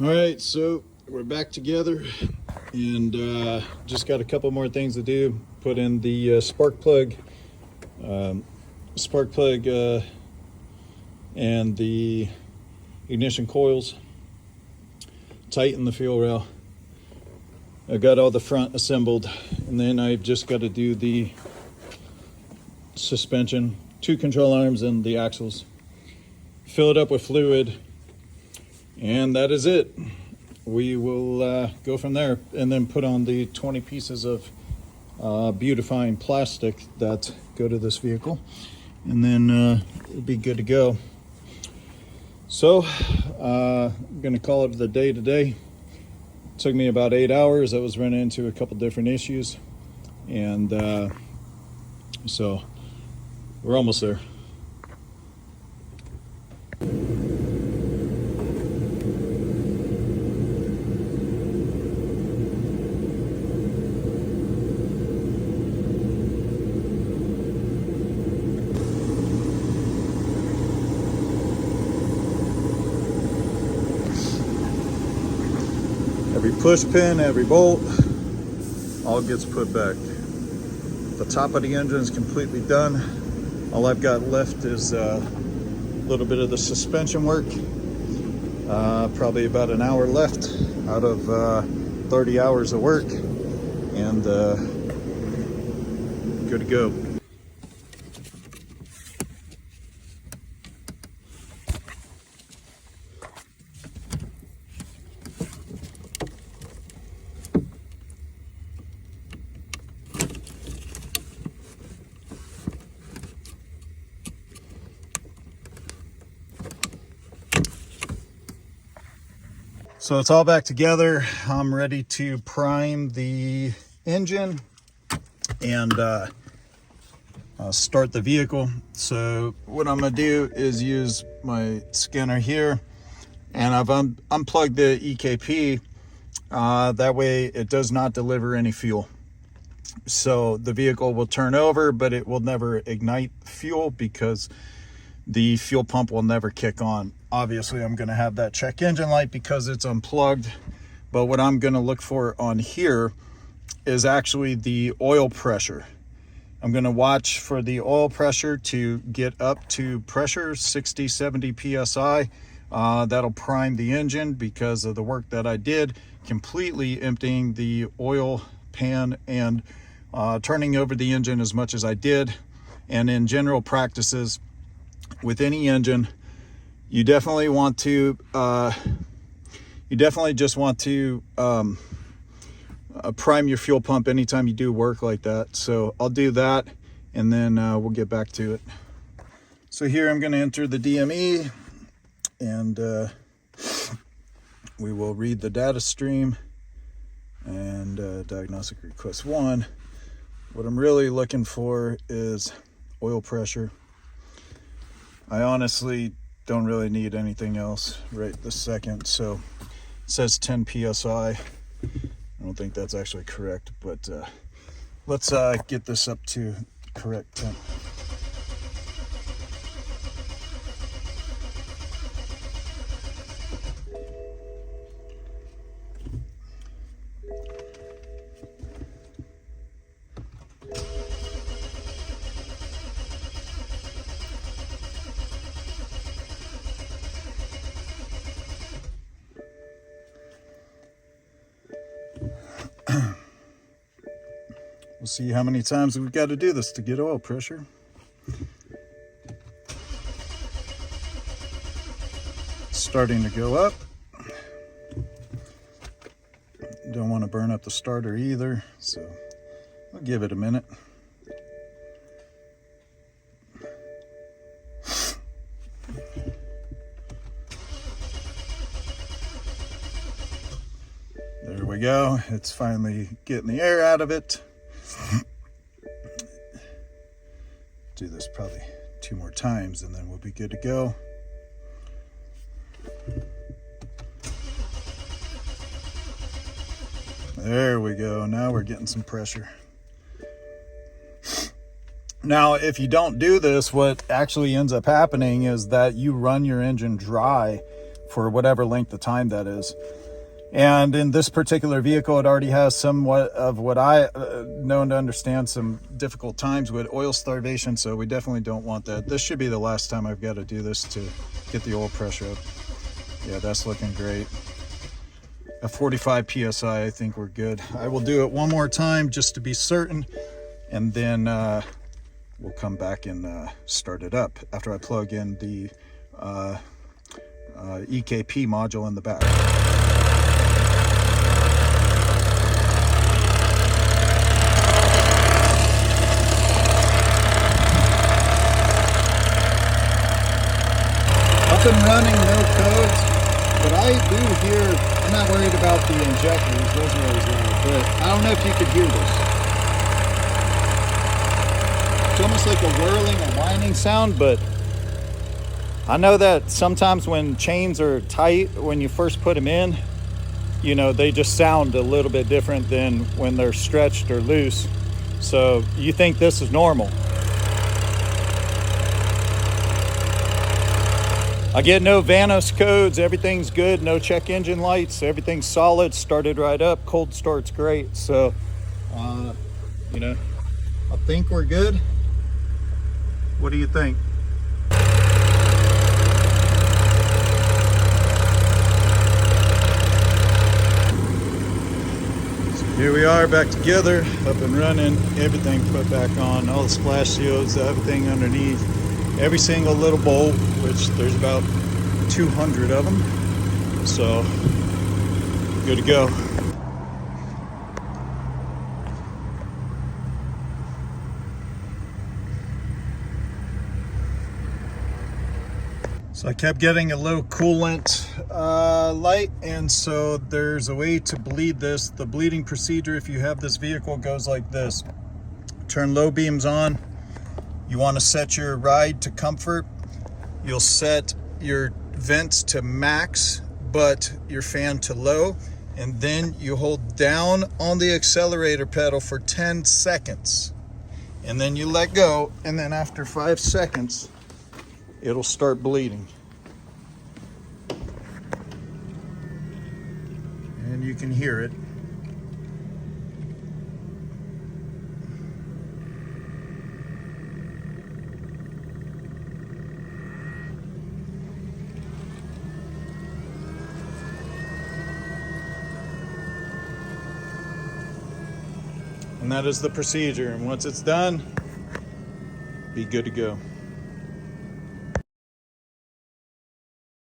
All right, so we're back together, and just got a couple more things to do. Put in the spark plug, and the ignition coils. Tighten the fuel rail. I got all the front assembled, and then I've just got to do the suspension, 2 control arms, and the axles. Fill it up with fluid. And that is it. We will go from there and then put on the 20 pieces of beautifying plastic that go to this vehicle, and then it'll be good to go. So I'm gonna call it the day today. It took me about 8 hours. I was running into a couple different issues, and so we're almost there. Every push pin, every bolt, all gets put back. The top of the engine is completely done. All I've got left is a little bit of the suspension work. Probably about an hour left out of 30 hours of work, and good to go. So it's all back together. I'm ready to prime the engine and start the vehicle. So what I'm gonna do is use my scanner here, and I've unplugged the EKP. That way it does not deliver any fuel. So the vehicle will turn over, but it will never ignite fuel because the fuel pump will never kick on. Obviously, I'm going to have that check engine light because it's unplugged. But what I'm going to look for on here is actually the oil pressure. I'm going to watch for the oil pressure to get up to pressure 60, 70 PSI. That'll prime the engine because of the work that I did, completely emptying the oil pan and turning over the engine as much as I did. And in general practices, with any engine, you definitely want to just want to prime your fuel pump anytime you do work like that. So I'll do that, and then we'll get back to it. So here I'm going to enter the DME, and we will read the data stream and diagnostic request 1. What I'm really looking for is oil pressure. I honestly don't really need anything else right this second. So it says 10 PSI. I don't think that's actually correct, but let's get this up to correct temp. We'll see how many times we've got to do this to get oil pressure. It's starting to go up. Don't want to burn up the starter either, so I'll give it a minute. There we go. It's finally getting the air out of it. Do this probably 2 more times, and then we'll be good to go. There we go. Now we're getting some pressure. Now, if you don't do this, what actually ends up happening is that you run your engine dry for whatever length of time that is. And in this particular vehicle, it already has somewhat of what I known to understand some difficult times with oil starvation, so we definitely don't want that. This should be the last time I've got to do this to get the oil pressure up. Yeah, that's looking great. At 45 psi, I think we're good. I will do it one more time just to be certain, and then we'll come back and start it up after I plug in the EKP module in the back. Up and running, no codes, but I do hear, I'm not worried about the injectors, those are always loud, but I don't know if you could hear this. It's almost like a whirling or whining sound, but I know that sometimes when chains are tight, when you first put them in, you know, they just sound a little bit different than when they're stretched or loose. So you think this is normal. I get no Vanos codes, everything's good, no check engine lights, everything's solid, started right up, cold start's great. So, you know, I think we're good. What do you think? So here we are back together, up and running, everything put back on, all the splash shields, everything underneath. Every single little bolt, which there's about 200 of them, so good to go. So I kept getting a low coolant light, and so there's a way to bleed this. The bleeding procedure, if you have this vehicle, goes like this. Turn low beams on. You want to set your ride to comfort. You'll set your vents to max, but your fan to low. And then you hold down on the accelerator pedal for 10 seconds. And then you let go. And then after 5 seconds, it'll start bleeding. And you can hear it. And that is the procedure. And once it's done, be good to go.